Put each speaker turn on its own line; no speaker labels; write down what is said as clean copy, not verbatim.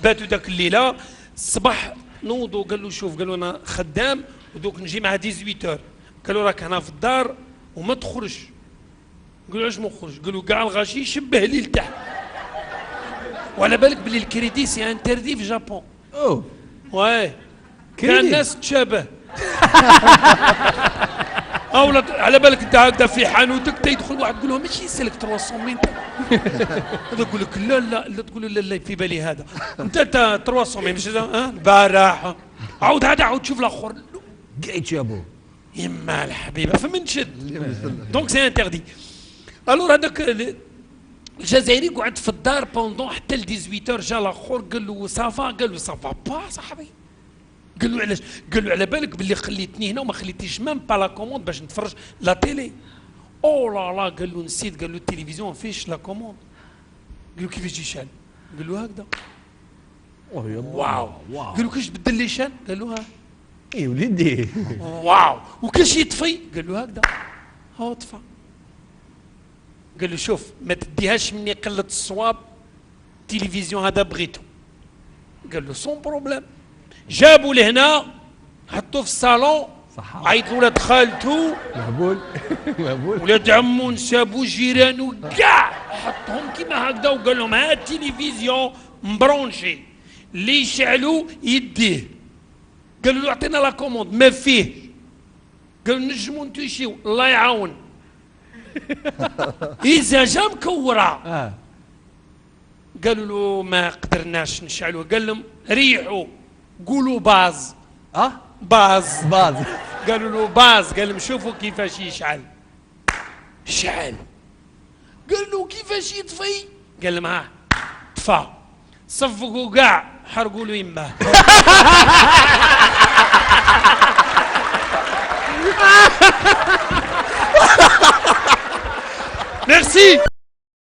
باتوا ذاك الليله. الصباح نوضوا قال له شوف، قال له انا خدام ودوك نجي مع 18 قال له راك هنا في الدار وما تخرج. قال له علاش ما نخرج؟ قال له كاع الغاشي يشبه لي لتحت. وعلى بالك بلي الكريدي سي انتردي في جابون.
اوه
واي كاع الناس تشابه. اولا على بالك انت هكذا في حانوتك تيدخل واحد تقول له ماشي يسالك 300 مين هذا يقول لك لا لا لا، تقول له لا لا في بالي هذا انت 300 مين ماشي البارح عاود هذا عاود تشوف الاخر
قايت يا بو
يما الحبيبه فمن شد. دونك سي انتردي. الور هذاك الجزائري قعد في الدار بوندون حتى ل 18 جا الاخر قال له صافا، قال له صافا با صاحبي. قال له علاش؟ قال له على بالك باللي خليتني هنا وما خليتيش مام با لا كوموند باش نتفرج لا تيلي. او لا لا قال له نسيت، قال له التلفزيون فيش لا كوموند. قال له كيفاش يشعل؟ قال له هكذا. واو. قال له كيفاش تبدل لي شان؟ قال له ها.
اي وليدي.
واو. وكاش يطفي؟ قال له هكذا. ها طفى. قال له شوف ما تديهاش مني قله الصواب، التلفزيون هذا بغيته. قال له سون بروبليم. جابوا لهنا حطوه في الصالون، عيط ولاد خالته
مهبول مهبول
ولاد عمو نسابو جيرانو كاع، حطهم كيما هكذا وقال لهم ها التلفزيون مبرونشي اللي يشعلوا يديه. قالوا له اعطينا لا كوموند ما فيه. قالوا نجموا نتوشيو الله يعاون. إذا جا مكورة قالوا له ما قدرناش نشعلوا. قال لهم ريحوا قولوا باز. باز
باز.
قالوا له باز. قال لهم شوفوا كيفاش يشعل. شعل. قال له كيفاش يطفي؟ قال لهم ها طفى. صفقوا كاع حرقوا له يماه. Merci.